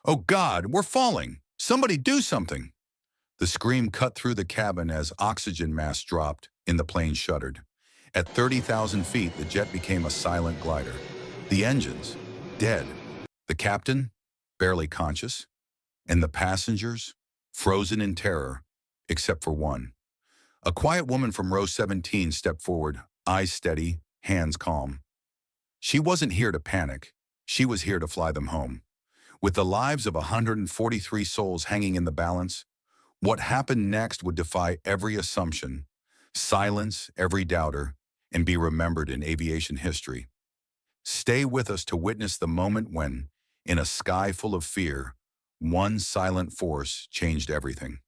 "Oh God, we're falling! Somebody do something!" The scream cut through the cabin as oxygen masks dropped and the plane shuddered. At 30,000 feet, the jet became a silent glider. The engines, dead. The captain, barely conscious. And the passengers, frozen in terror, except for one. A quiet woman from row 17 stepped forward, eyes steady, hands calm. She wasn't here to panic. She was here to fly them home. With the lives of 143 souls hanging in the balance, what happened next would defy every assumption, silence every doubter, and be remembered in aviation history. Stay with us to witness the moment when, in a sky full of fear, one silent force changed everything.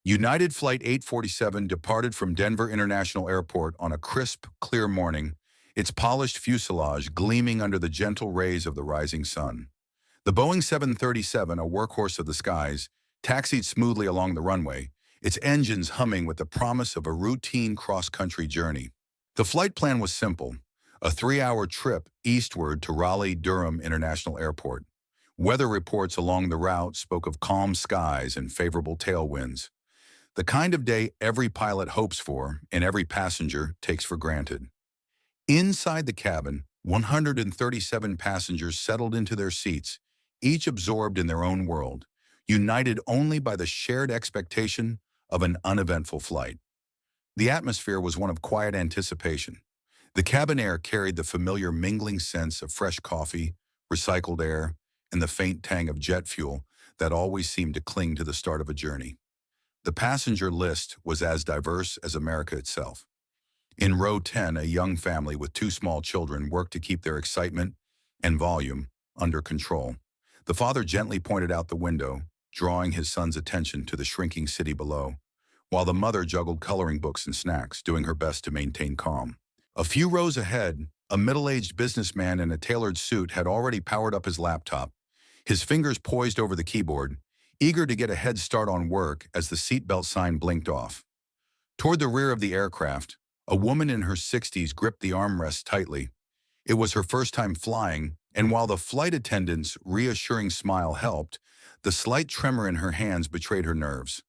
United Flight 847 departed from Denver International Airport on a crisp, clear morning, its polished fuselage gleaming under the gentle rays of the rising sun. The Boeing 737, a workhorse of the skies, taxied smoothly along the runway, its engines humming with the promise of a routine cross-country journey. The flight plan was simple, a 3-hour trip eastward to Raleigh-Durham International Airport. Weather reports along the route spoke of calm skies and favorable tailwinds, the kind of day every pilot hopes for and every passenger takes for granted. Inside the cabin, 137 passengers settled into their seats, each absorbed in their own world, united only by the shared expectation of an uneventful flight. The atmosphere was one of quiet anticipation. The cabin air carried the familiar mingling sense of fresh coffee, recycled air, and the faint tang of jet fuel that always seemed to cling to the start of a journey. The passenger list was as diverse as America itself. In row 10, a young family with 2 small children worked to keep their excitement and volume under control. The father gently pointed out the window, drawing his son's attention to the shrinking city below, while the mother juggled coloring books and snacks, doing her best to maintain calm. A few rows ahead, a middle-aged businessman in a tailored suit had already powered up his laptop, his fingers poised over the keyboard, eager to get a head start on work as the seatbelt sign blinked off. Toward the rear of the aircraft, a woman in her 60s gripped the armrest tightly. It was her first time flying, and while the flight attendant's reassuring smile helped, the slight tremor in her hands betrayed her nerves.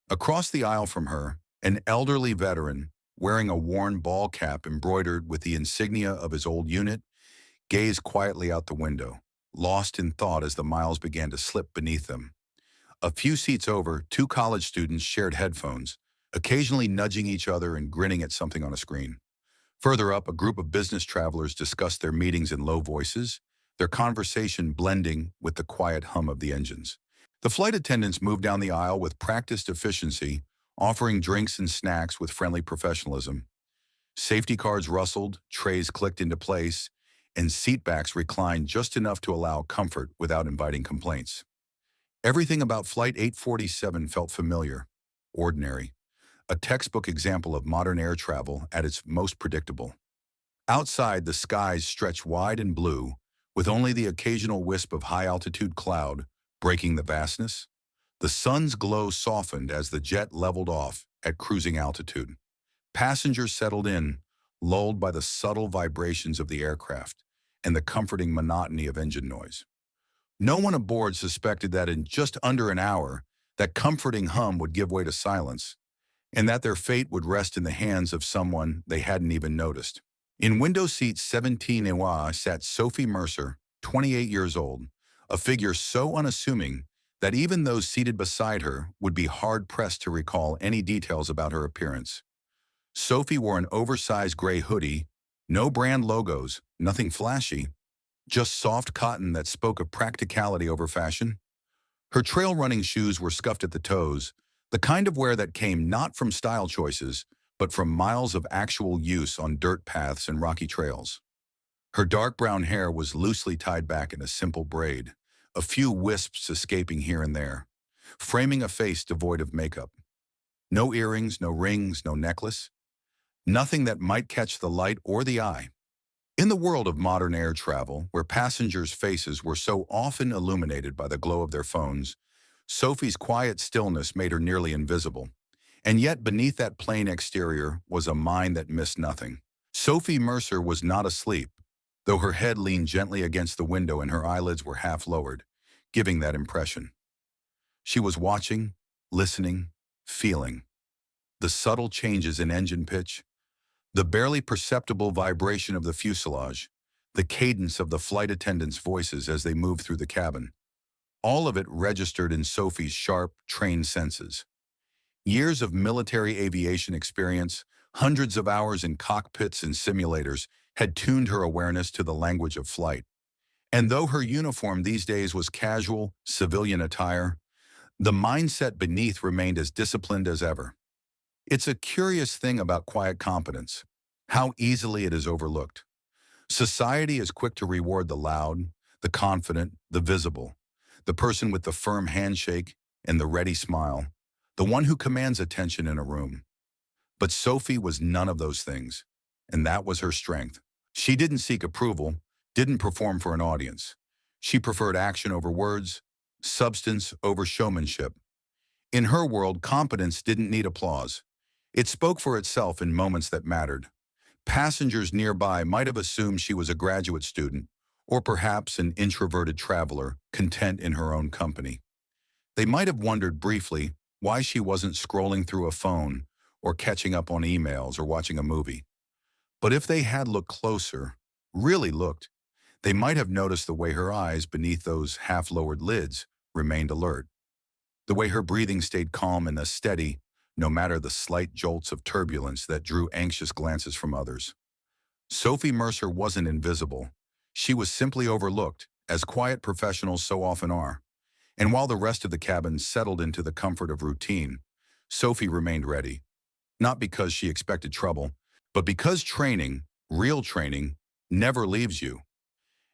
Across the aisle from her, an elderly veteran, wearing a worn ball cap embroidered with the insignia of his old unit, gazed quietly out the window, lost in thought as the miles began to slip beneath them. A few seats over, 2 college students shared headphones, occasionally nudging each other and grinning at something on a screen. Further up, a group of business travelers discussed their meetings in low voices, their conversation blending with the quiet hum of the engines. The flight attendants moved down the aisle with practiced efficiency, offering drinks and snacks with friendly professionalism. Safety cards rustled, trays clicked into place, and seatbacks reclined just enough to allow comfort without inviting complaints. Everything about Flight 847 felt familiar, ordinary, a textbook example of modern air travel at its most predictable. Outside, the skies stretched wide and blue, with only the occasional wisp of high-altitude cloud breaking the vastness. The sun's glow softened as the jet leveled off at cruising altitude. Passengers settled in, lulled by the subtle vibrations of the aircraft and the comforting monotony of engine noise. No one aboard suspected that in just under an hour, that comforting hum would give way to silence, and that their fate would rest in the hands of someone they hadn't even noticed. In window seat 17A sat Sophie Mercer, 28 years old, a figure so unassuming that even those seated beside her would be hard-pressed to recall any details about her appearance. Sophie wore an oversized gray hoodie, no brand logos, nothing flashy, just soft cotton that spoke of practicality over fashion. Her trail running shoes were scuffed at the toes, the kind of wear that came not from style choices, but from miles of actual use on dirt paths and rocky trails. Her dark brown hair was loosely tied back in a simple braid, a few wisps escaping here and there, framing a face devoid of makeup. No earrings, no rings, no necklace. Nothing that might catch the light or the eye. In the world of modern air travel, where passengers' faces were so often illuminated by the glow of their phones, Sophie's quiet stillness made her nearly invisible. And yet beneath that plain exterior was a mind that missed nothing. Sophie Mercer was not asleep, though her head leaned gently against the window and her eyelids were half lowered, giving that impression. She was watching, listening, feeling. The subtle changes in engine pitch, the barely perceptible vibration of the fuselage, the cadence of the flight attendants' voices as they moved through the cabin. All of it registered in Sophie's sharp, trained senses. Years of military aviation experience, hundreds of hours in cockpits and simulators had tuned her awareness to the language of flight. And though her uniform these days was casual, civilian attire, the mindset beneath remained as disciplined as ever. It's a curious thing about quiet competence, how easily it is overlooked. Society is quick to reward the loud, the confident, the visible, the person with the firm handshake and the ready smile, the one who commands attention in a room. But Sophie was none of those things, and that was her strength. She didn't seek approval, didn't perform for an audience. She preferred action over words, substance over showmanship. In her world, competence didn't need applause. It spoke for itself in moments that mattered. Passengers nearby might have assumed she was a graduate student, or perhaps an introverted traveler, content in her own company. They might have wondered briefly why she wasn't scrolling through a phone, or catching up on emails, or watching a movie. But if they had looked closer, really looked, they might have noticed the way her eyes beneath those half-lowered lids remained alert, the way her breathing stayed calm and steady, no matter the slight jolts of turbulence that drew anxious glances from others. Sophie Mercer wasn't invisible. She was simply overlooked, as quiet professionals so often are. And while the rest of the cabin settled into the comfort of routine, Sophie remained ready. Not because she expected trouble, but because training, real training, never leaves you.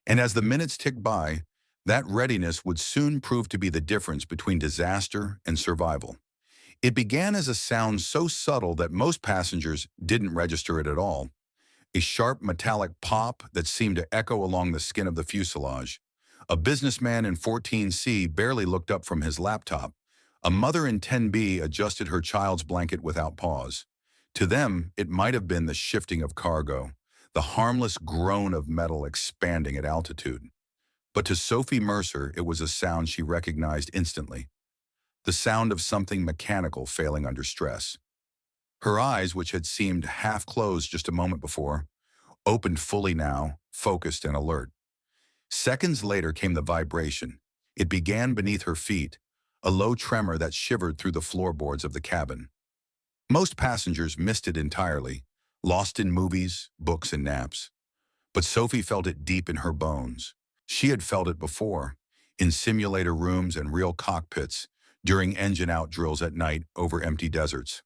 And as the minutes ticked by, that readiness would soon prove to be the difference between disaster and survival. It began as a sound so subtle that most passengers didn't register it at all. A sharp metallic pop that seemed to echo along the skin of the fuselage. A businessman in 14C barely looked up from his laptop. A mother in 10B adjusted her child's blanket without pause. To them, it might have been the shifting of cargo, the harmless groan of metal expanding at altitude. But to Sophie Mercer, it was a sound she recognized instantly. The sound of something mechanical failing under stress. Her eyes, which had seemed half closed just a moment before, opened fully now, focused and alert. Seconds later came the vibration. It began beneath her feet, a low tremor that shivered through the floorboards of the cabin. Most passengers missed it entirely, lost in movies, books, and naps. But Sophie felt it deep in her bones. She had felt it before, in simulator rooms and real cockpits, during engine-out drills at night over empty deserts.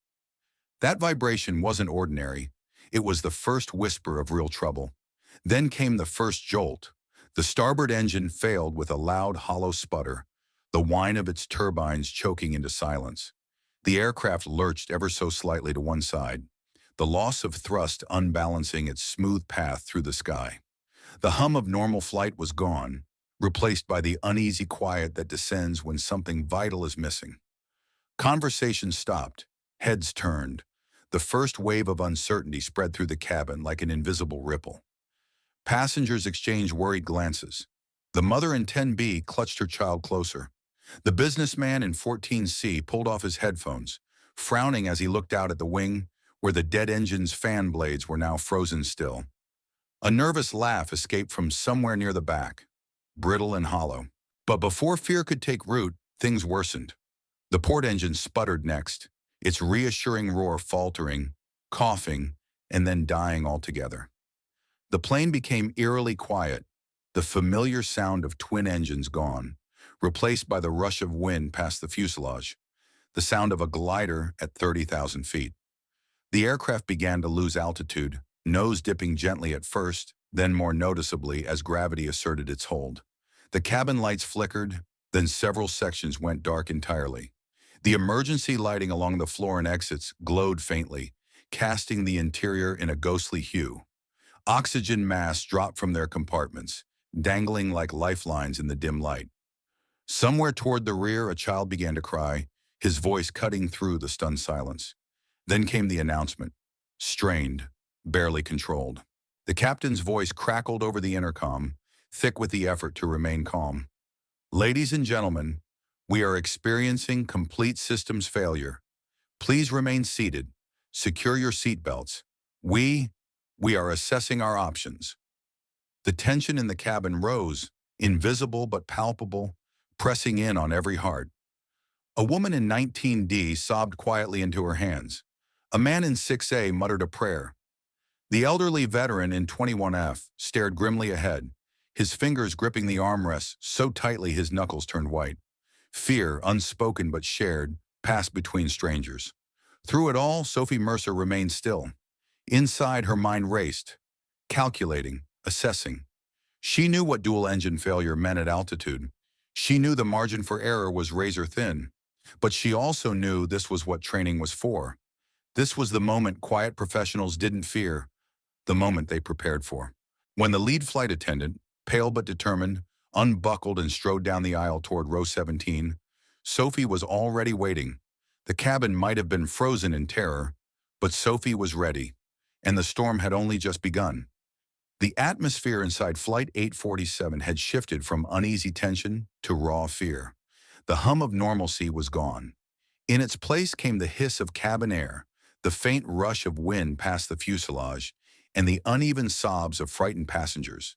That vibration wasn't ordinary. It was the first whisper of real trouble. Then came the first jolt. The starboard engine failed with a loud, hollow sputter, the whine of its turbines choking into silence. The aircraft lurched ever so slightly to one side, the loss of thrust unbalancing its smooth path through the sky. The hum of normal flight was gone, replaced by the uneasy quiet that descends when something vital is missing. Conversation stopped, heads turned. The first wave of uncertainty spread through the cabin like an invisible ripple. Passengers exchanged worried glances. The mother in 10B clutched her child closer. The businessman in 14C pulled off his headphones, frowning as he looked out at the wing, where the dead engine's fan blades were now frozen still. A nervous laugh escaped from somewhere near the back, brittle and hollow. But before fear could take root, things worsened. The port engine sputtered next, its reassuring roar faltering, coughing, and then dying altogether. The plane became eerily quiet, the familiar sound of twin engines gone, replaced by the rush of wind past the fuselage, the sound of a glider at 30,000 feet. The aircraft began to lose altitude, nose dipping gently at first, then more noticeably as gravity asserted its hold. The cabin lights flickered, then several sections went dark entirely. The emergency lighting along the floor and exits glowed faintly, casting the interior in a ghostly hue. Oxygen masks dropped from their compartments, dangling like lifelines in the dim light. Somewhere toward the rear, a child began to cry, his voice cutting through the stunned silence. Then came the announcement, strained, barely controlled. The captain's voice crackled over the intercom, thick with the effort to remain calm. Ladies and gentlemen, we are experiencing complete systems failure. Please remain seated. Secure your seatbelts. We, we are assessing our options. The tension in the cabin rose, invisible but palpable, pressing in on every heart. A woman in 19D sobbed quietly into her hands. A man in 6A muttered a prayer. The elderly veteran in 21F stared grimly ahead, his fingers gripping the armrests so tightly his knuckles turned white. Fear, unspoken but shared, passed between strangers. Through it all, Sophie Mercer remained still. Inside, her mind raced, calculating, assessing. She knew what dual-engine failure meant at altitude. She knew the margin for error was razor thin. But she also knew this was what training was for. This was the moment quiet professionals didn't fear, the moment they prepared for. When the lead flight attendant, pale but determined, unbuckled and strode down the aisle toward row 17, Sophie was already waiting. The cabin might have been frozen in terror, but Sophie was ready, and the storm had only just begun. The atmosphere inside Flight 847 had shifted from uneasy tension to raw fear. The hum of normalcy was gone. In its place came the hiss of cabin air, the faint rush of wind past the fuselage, and the uneven sobs of frightened passengers.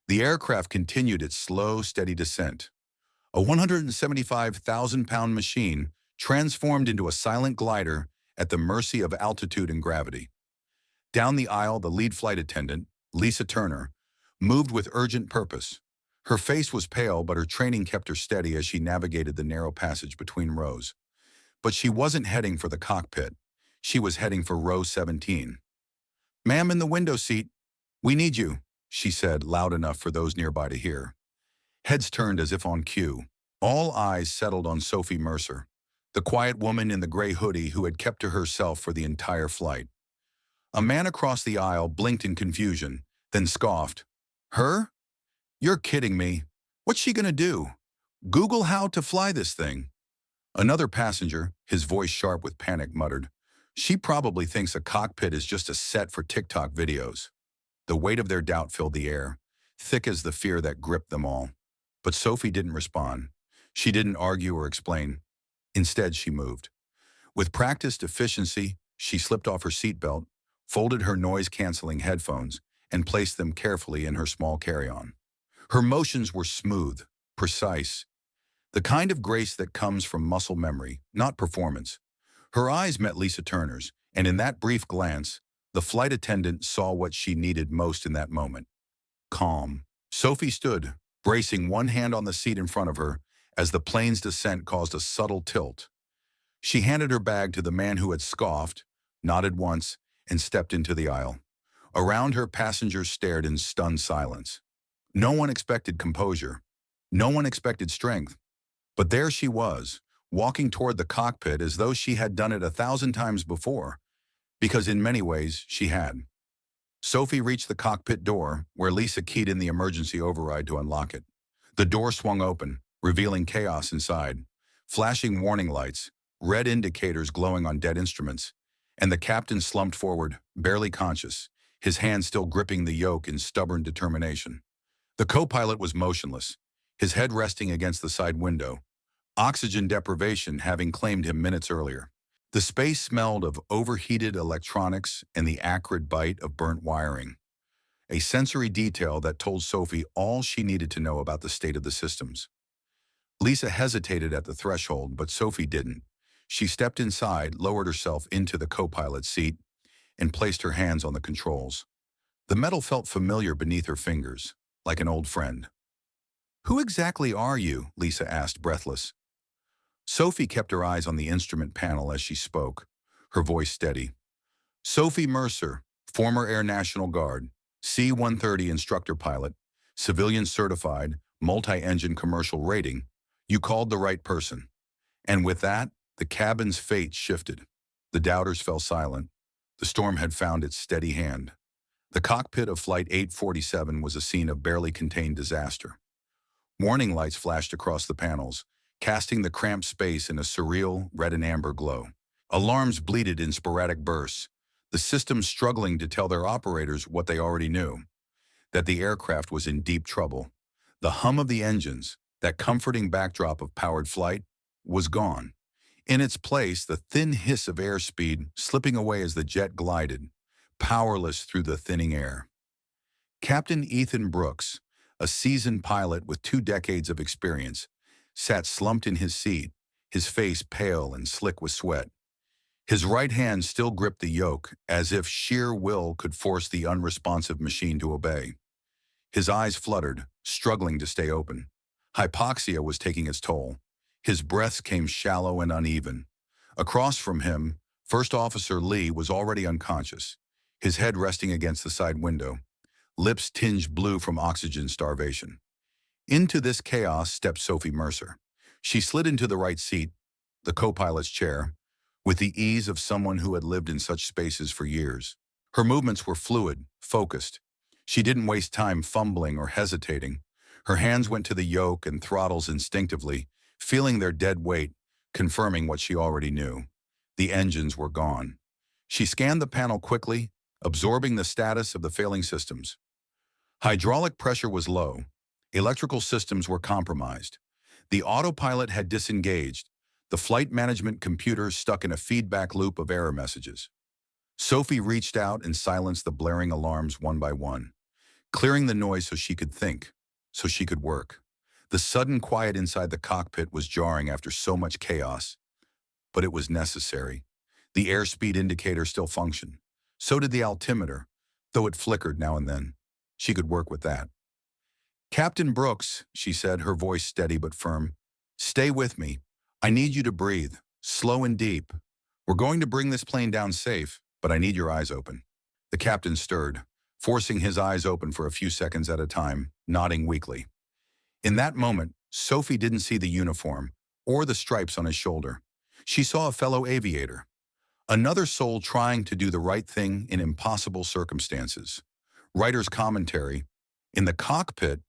The aircraft continued its slow, steady descent. A 175,000-pound machine transformed into a silent glider at the mercy of altitude and gravity. Down the aisle, the lead flight attendant, Lisa Turner, moved with urgent purpose. Her face was pale, but her training kept her steady as she navigated the narrow passage between rows. But she wasn't heading for the cockpit. She was heading for row 17. "Ma'am in the window seat, we need you," she said, loud enough for those nearby to hear. Heads turned as if on cue. All eyes settled on Sophie Mercer, the quiet woman in the gray hoodie who had kept to herself for the entire flight. A man across the aisle blinked in confusion, then scoffed. "Her? You're kidding me. What's she gonna do? Google how to fly this thing?" Another passenger, his voice sharp with panic, muttered, "She probably thinks a cockpit is just a set for TikTok videos." The weight of their doubt filled the air, thick as the fear that gripped them all. But Sophie didn't respond. She didn't argue or explain. Instead, she moved. With practiced efficiency, she slipped off her seatbelt, folded her noise-canceling headphones, and placed them carefully in her small carry-on. Her motions were smooth, precise, the kind of grace that comes from muscle memory, not performance. Her eyes met Lisa Turner's, and in that brief glance, the flight attendant saw what she needed most in that moment. Calm. Sophie stood, bracing one hand on the seat in front of her as the plane's descent caused a subtle tilt. She handed her bag to the man who had scoffed, nodded once, and stepped into the aisle. Around her, passengers stared in stunned silence. No one expected composure. No one expected strength. But there she was, walking toward the cockpit as though she had done it 1,000 times before, because in many ways she had. Sophie reached the cockpit door, where Lisa keyed in the emergency override to unlock it. The door swung open, revealing chaos inside, flashing warning lights, red indicators glowing on dead instruments, and the captain slumped forward, barely conscious, his hand still gripping the yoke in stubborn determination. The co-pilot was motionless, his head resting against the side window, oxygen deprivation having claimed him minutes earlier. The space smelled of overheated electronics and the acrid bite of burnt wiring, a sensory detail that told Sophie all she needed to know about the state of the systems. Lisa hesitated at the threshold, but Sophie didn't. She stepped inside, lowered herself into the co-pilot's seat, and placed her hands on the controls. The metal felt familiar beneath her fingers, like an old friend. "Who exactly are you?" Lisa asked, breathless. Sophie kept her eyes on the instrument panel as she spoke, her voice steady. "Sophie Mercer, former Air National Guard, C-130 instructor pilot, civilian certified, multi-engine commercial rating. You called the right person." And with that, the cabin's fate shifted. The doubters fell silent. The storm had found its steady hand. The cockpit of Flight 847 was a scene of barely contained disaster. Warning lights flashed across the panels, casting the cramped space in a surreal red and amber glow. Alarms bleated in sporadic bursts, the system struggling to tell their operators what they already knew, that the aircraft was in deep trouble. The hum of the engines, That comforting backdrop of powered flight was gone. In its place, the thin hiss of airspeed slipping away as the jet glided, powerless through the thinning air. Captain Ethan Brooks, a seasoned pilot with 2 decades of experience, sat slumped in his seat, his face pale and slick with sweat. His right hand still gripped the yoke, as if sheer will could force the unresponsive machine to obey. His eyes fluttered, struggling to stay open. Hypoxia was taking its toll. His breaths came shallow and uneven. Across from him, First Officer Lee was already unconscious, his head resting against the side window, lips tinged blue from oxygen starvation. Into this chaos stepped Sophie Mercer. She slid into the right seat, the co-pilot's chair, with the ease of someone who had lived in such spaces for years. Her movements were fluid, focused. She didn't waste time fumbling or hesitating. Her hands went to the yoke and throttles instinctively, feeling their dead weight, confirming what she already knew. The engines were gone. She scanned the panel quickly, absorbing the status of the failing systems. Hydraulic pressure was low. Electrical systems were compromised. The autopilot had disengaged, the flight management computer stuck in a feedback loop of error messages. Sophie reached out and silenced the blaring alarms one by one, clearing the noise so she could think, so she could work. The sudden quiet inside the cockpit was jarring after so much chaos, but it was necessary. The airspeed indicator still functioned. So did the altimeter, though it flickered now and then. She could work with that. "Captain Brooks," she said, her voice steady but firm, "stay with me. I need you to breathe, slow and deep. We're going to bring this plane down safe, but I need your eyes open." The captain stirred, forcing his eyes open for a few seconds at a time, nodding weakly. In that moment, Sophie didn't see the uniform or the stripes on his shoulder. She saw a fellow aviator, another soul trying to do the right thing in impossible circumstances. Writer's commentary: in the cockpit,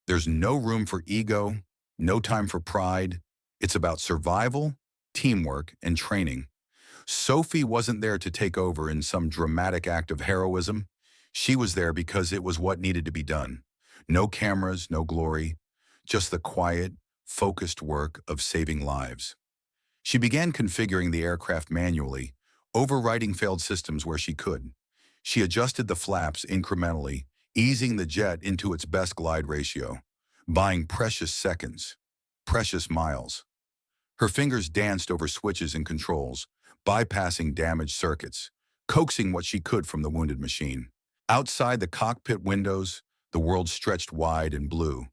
there's no room for ego, no time for pride. It's about survival, teamwork, and training. Sophie wasn't there to take over in some dramatic act of heroism. She was there because it was what needed to be done. No cameras, no glory, just the quiet, focused work of saving lives. She began configuring the aircraft manually, overriding failed systems where she could. She adjusted the flaps incrementally, easing the jet into its best glide ratio, buying precious seconds, precious miles. Her fingers danced over switches and controls, bypassing damaged circuits, coaxing what she could from the wounded machine. Outside the cockpit windows, the world stretched wide and blue,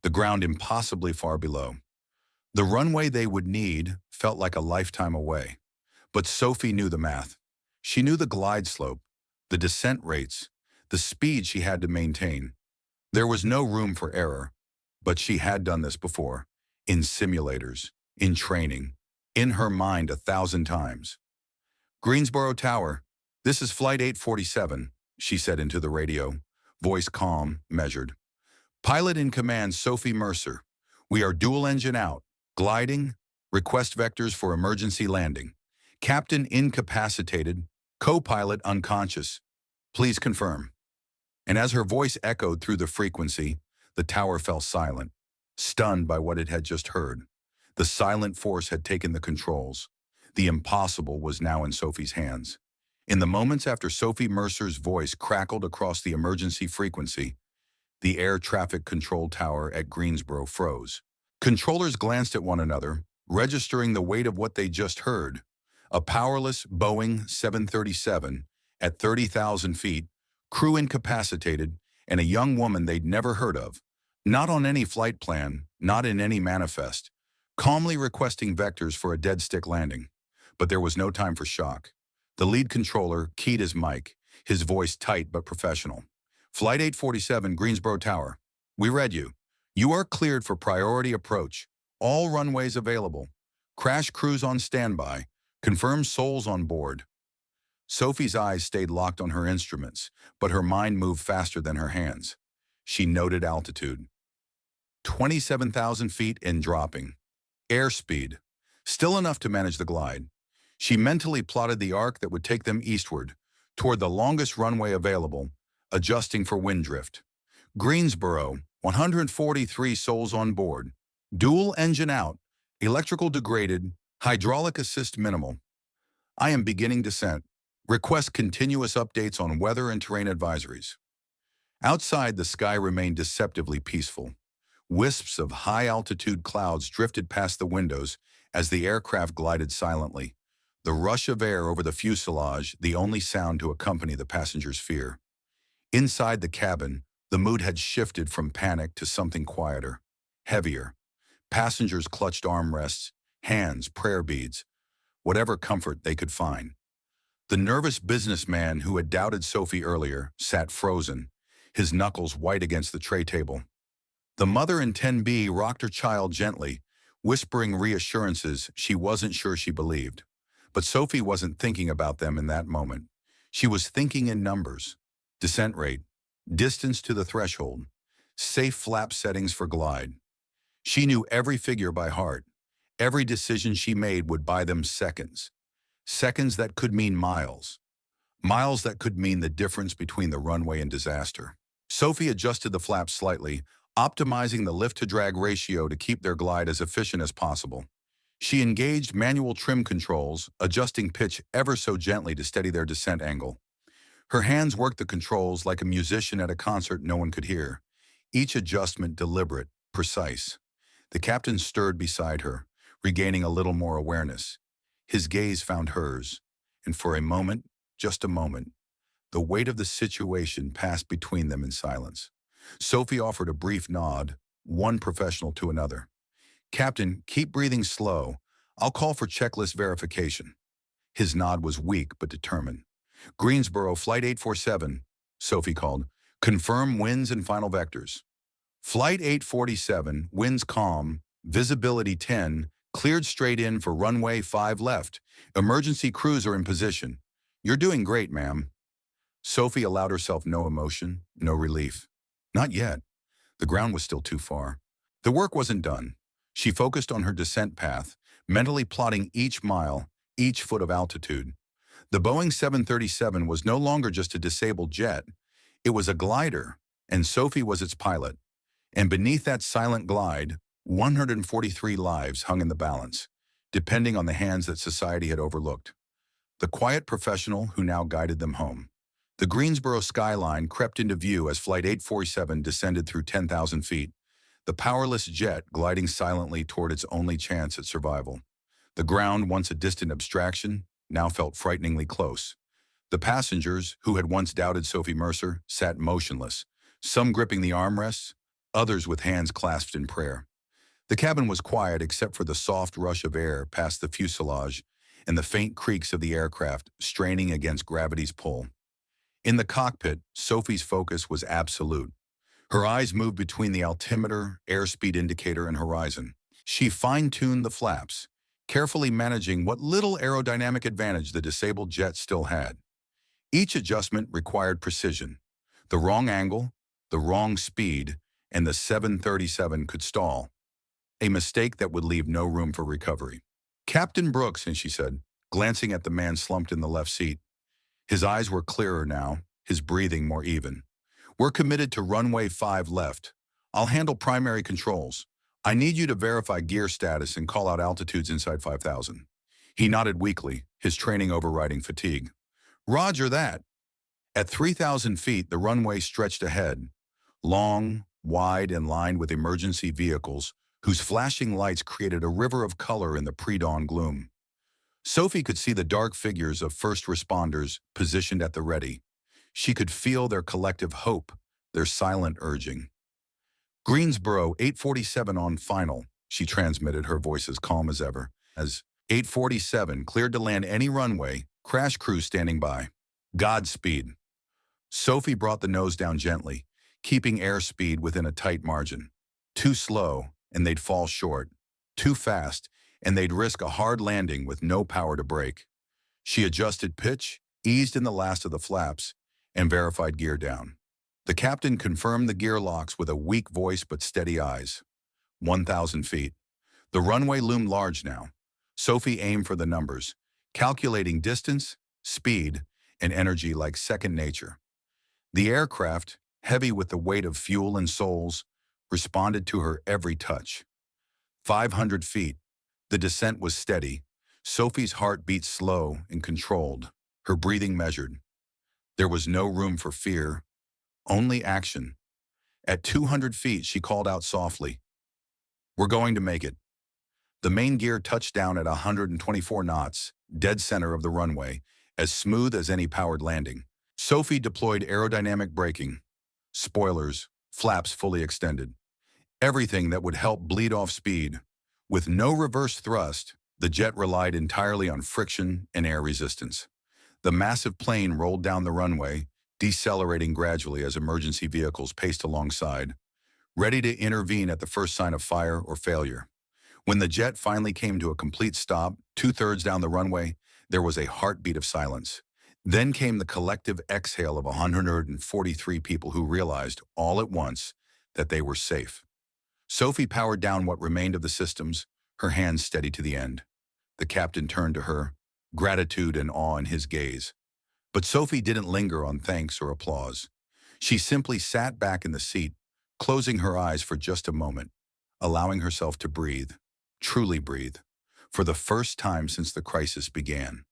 the ground impossibly far below. The runway they would need felt like a lifetime away. But Sophie knew the math. She knew the glide slope, the descent rates, the speed she had to maintain. There was no room for error, but she had done this before, in simulators, in training, in her mind 1,000 times. "Greensboro Tower, this is Flight 847, she said into the radio, voice calm, measured. "Pilot in command Sophie Mercer. We are dual engine out, gliding, request vectors for emergency landing. Captain incapacitated, co-pilot unconscious. Please confirm." And as her voice echoed through the frequency, the tower fell silent, stunned by what it had just heard. The silent force had taken the controls. The impossible was now in Sophie's hands. In the moments after Sophie Mercer's voice crackled across the emergency frequency, the air traffic control tower at Greensboro froze. Controllers glanced at one another, registering the weight of what they just heard. A powerless Boeing 737 at 30,000 feet, crew incapacitated, and a young woman they'd never heard of, not on any flight plan, not in any manifest, calmly requesting vectors for a dead-stick landing. But there was no time for shock. The lead controller keyed his mic, his voice tight but professional. "Flight 847, Greensboro Tower. We read you. You are cleared for priority approach. All runways available. Crash crews on standby. Confirm souls on board." Sophie's eyes stayed locked on her instruments, but her mind moved faster than her hands. She noted altitude. 27,000 feet and dropping. Airspeed. Still enough to manage the glide. She mentally plotted the arc that would take them eastward, toward the longest runway available, adjusting for wind drift. Greensboro, 143 souls on board. Dual engine out, electrical degraded, hydraulic assist minimal. I am beginning descent. Request continuous updates on weather and terrain advisories. Outside, the sky remained deceptively peaceful. Wisps of high-altitude clouds drifted past the windows as the aircraft glided silently, the rush of air over the fuselage the only sound to accompany the passengers' fear. Inside the cabin, the mood had shifted from panic to something quieter, heavier. Passengers clutched armrests, hands, prayer beads, whatever comfort they could find. The nervous businessman who had doubted Sophie earlier sat frozen, his knuckles white against the tray table. The mother in 10B rocked her child gently, whispering reassurances she wasn't sure she believed. But Sophie wasn't thinking about them in that moment. She was thinking in numbers: descent rate, distance to the threshold, safe flap settings for glide. She knew every figure by heart. Every decision she made would buy them seconds. Seconds that could mean miles. Miles that could mean the difference between the runway and disaster. Sophie adjusted the flaps slightly, optimizing the lift-to-drag ratio to keep their glide as efficient as possible. She engaged manual trim controls, adjusting pitch ever so gently to steady their descent angle. Her hands worked the controls like a musician at a concert no one could hear, each adjustment deliberate, precise. The captain stirred beside her, regaining a little more awareness. His gaze found hers, and for a moment, just a moment, the weight of the situation passed between them in silence. Sophie offered a brief nod, one professional to another. "Captain, keep breathing slow. I'll call for checklist verification." His nod was weak but determined. "Greensboro, Flight 847, Sophie called. "Confirm winds and final vectors." "Flight 847, winds calm, visibility 10, cleared straight in for runway 5 left. Emergency crews are in position." "You're doing great, ma'am." Sophie allowed herself no emotion, no relief. Not yet. The ground was still too far. The work wasn't done. She focused on her descent path, mentally plotting each mile, each foot of altitude. The Boeing 737 was no longer just a disabled jet. It was a glider, and Sophie was its pilot. And beneath that silent glide, 143 lives hung in the balance, depending on the hands that society had overlooked. The quiet professional who now guided them home. The Greensboro skyline crept into view as Flight 847 descended through 10,000 feet, the powerless jet gliding silently toward its only chance at survival. The ground, once a distant abstraction, now felt frighteningly close. The passengers, who had once doubted Sophie Mercer, sat motionless, some gripping the armrests, others with hands clasped in prayer. The cabin was quiet except for the soft rush of air past the fuselage and the faint creaks of the aircraft straining against gravity's pull. In the cockpit, Sophie's focus was absolute. Her eyes moved between the altimeter, airspeed indicator, and horizon. She fine-tuned the flaps, carefully managing what little aerodynamic advantage the disabled jet still had. Each adjustment required precision. The wrong angle, the wrong speed, and the 737 could stall. A mistake that would leave no room for recovery. "Captain Brooks," and she said, glancing at the man slumped in the left seat. His eyes were clearer now, his breathing more even. "We're committed to runway 5 left. I'll handle primary controls. I need you to verify gear status and call out altitudes inside 5,000. He nodded weakly, his training overriding fatigue. "Roger that." At 3,000 feet, the runway stretched ahead, long, wide, and lined with emergency vehicles whose flashing lights created a river of color in the pre-dawn gloom. Sophie could see the dark figures of first responders positioned at the ready. She could feel their collective hope, their silent urging. "Greensboro, 847 on final," she transmitted, her voice as calm as ever. As 847 cleared to land any runway, crash crew standing by. "Godspeed." Sophie brought the nose down gently, keeping airspeed within a tight margin. Too slow, and they'd fall short. Too fast, and they'd risk a hard landing with no power to brake. She adjusted pitch, eased in the last of the flaps, and verified gear down. The captain confirmed the gear locks with a weak voice but steady eyes. 1,000 feet. The runway loomed large now. Sophie aimed for the numbers, calculating distance, speed, and energy like second nature. The aircraft, heavy with the weight of fuel and souls, responded to her every touch. 500 feet. The descent was steady. Sophie's heart beat slow and controlled, her breathing measured. There was no room for fear, only action. At 200 feet, she called out softly, "We're going to make it." The main gear touched down at 124 knots, dead center of the runway, as smooth as any powered landing. Sophie deployed aerodynamic braking, spoilers, flaps fully extended, everything that would help bleed off speed. With no reverse thrust, the jet relied entirely on friction and air resistance. The massive plane rolled down the runway, decelerating gradually as emergency vehicles paced alongside, ready to intervene at the first sign of fire or failure. When the jet finally came to a complete stop, two-thirds down the runway, there was a heartbeat of silence. Then came the collective exhale of 143 people who realized, all at once, that they were safe. Sophie powered down what remained of the systems, her hands steady to the end. The captain turned to her, gratitude and awe in his gaze. But Sophie didn't linger on thanks or applause. She simply sat back in the seat, closing her eyes for just a moment, allowing herself to breathe, truly breathe, for the first time since the crisis began.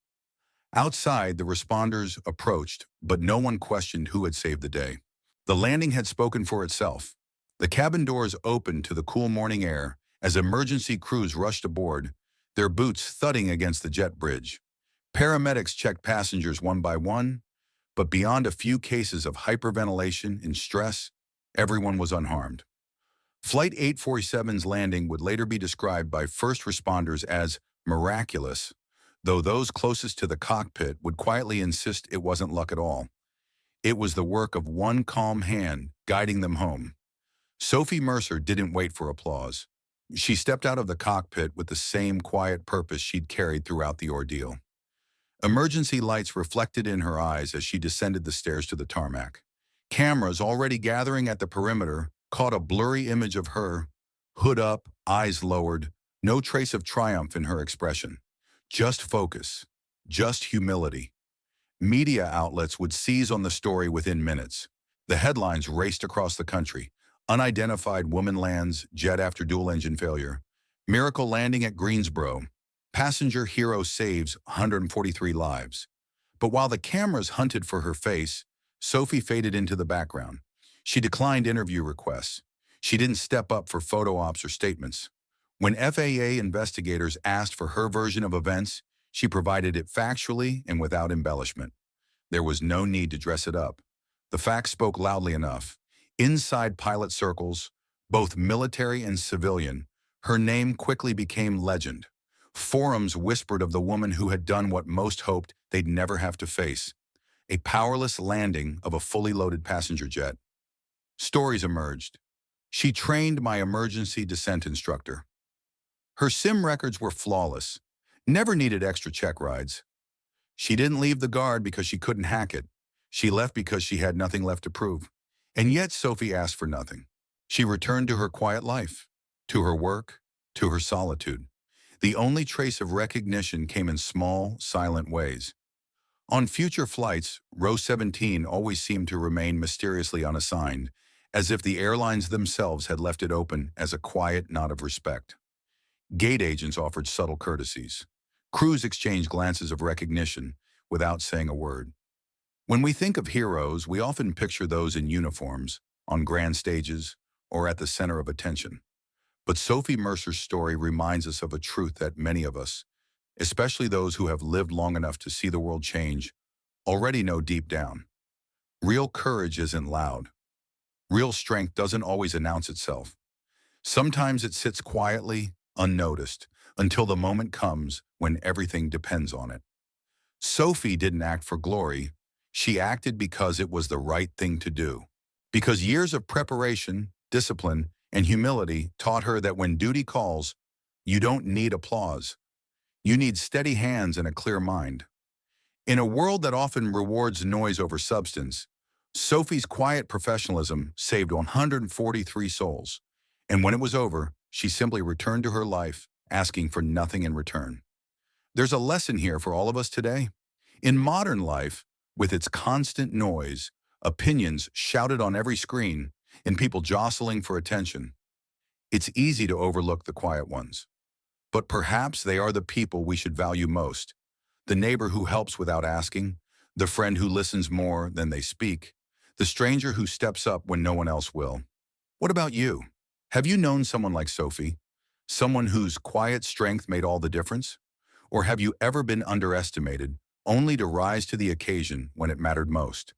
Outside, the responders approached, but no one questioned who had saved the day. The landing had spoken for itself. The cabin doors opened to the cool morning air as emergency crews rushed aboard, their boots thudding against the jet bridge. Paramedics checked passengers one by one, but beyond a few cases of hyperventilation and stress, everyone was unharmed. Flight 847's landing would later be described by first responders as miraculous, though those closest to the cockpit would quietly insist it wasn't luck at all. It was the work of one calm hand guiding them home. Sophie Mercer didn't wait for applause. She stepped out of the cockpit with the same quiet purpose she'd carried throughout the ordeal. Emergency lights reflected in her eyes as she descended the stairs to the tarmac. Cameras already gathering at the perimeter caught a blurry image of her, hood up, eyes lowered, no trace of triumph in her expression. Just focus, just humility. Media outlets would seize on the story within minutes. The headlines raced across the country. Unidentified woman lands, jet after dual-engine failure. Miracle landing at Greensboro. Passenger hero saves 143 lives. But while the cameras hunted for her face, Sophie faded into the background. She declined interview requests. She didn't step up for photo ops or statements. When FAA investigators asked for her version of events, she provided it factually and without embellishment. There was no need to dress it up. The facts spoke loudly enough. Inside pilot circles, both military and civilian, her name quickly became legend. Forums whispered of the woman who had done what most hoped they'd never have to face: a powerless landing of a fully loaded passenger jet. Stories emerged. She trained my emergency descent instructor. Her sim records were flawless, never needed extra check rides. She didn't leave the guard because she couldn't hack it. She left because she had nothing left to prove. And yet Sophie asked for nothing. She returned to her quiet life, to her work, to her solitude. The only trace of recognition came in small, silent ways. On future flights, row 17 always seemed to remain mysteriously unassigned, as if the airlines themselves had left it open as a quiet nod of respect. Gate agents offered subtle courtesies. Crews exchanged glances of recognition without saying a word. When we think of heroes, we often picture those in uniforms, on grand stages, or at the center of attention. But Sophie Mercer's story reminds us of a truth that many of us, especially those who have lived long enough to see the world change, already know deep down. Real courage isn't loud. Real strength doesn't always announce itself. Sometimes it sits quietly, unnoticed, until the moment comes when everything depends on it. Sophie didn't act for glory. She acted because it was the right thing to do. Because years of preparation, discipline, and humility taught her that when duty calls, you don't need applause. You need steady hands and a clear mind. In a world that often rewards noise over substance, Sophie's quiet professionalism saved 143 souls. And when it was over, she simply returned to her life, asking for nothing in return. There's a lesson here for all of us today. In modern life, with its constant noise, opinions shouted on every screen, and people jostling for attention, It's easy to overlook the quiet ones. But perhaps they are the people we should value most. The neighbor who helps without asking, the friend who listens more than they speak, the stranger who steps up when no one else will. What about you? Have you known someone like Sophie? Someone whose quiet strength made all the difference? Or have you ever been underestimated, only to rise to the occasion when it mattered most?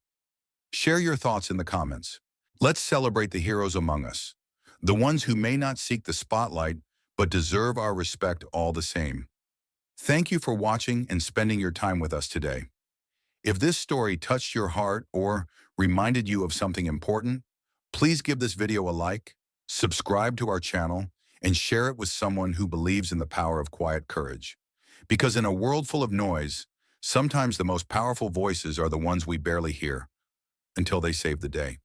Share your thoughts in the comments. Let's celebrate the heroes among us, the ones who may not seek the spotlight, but deserve our respect all the same. Thank you for watching and spending your time with us today. If this story touched your heart or reminded you of something important, please give this video a like, subscribe to our channel, and share it with someone who believes in the power of quiet courage. Because in a world full of noise, sometimes the most powerful voices are the ones we barely hear until they save the day.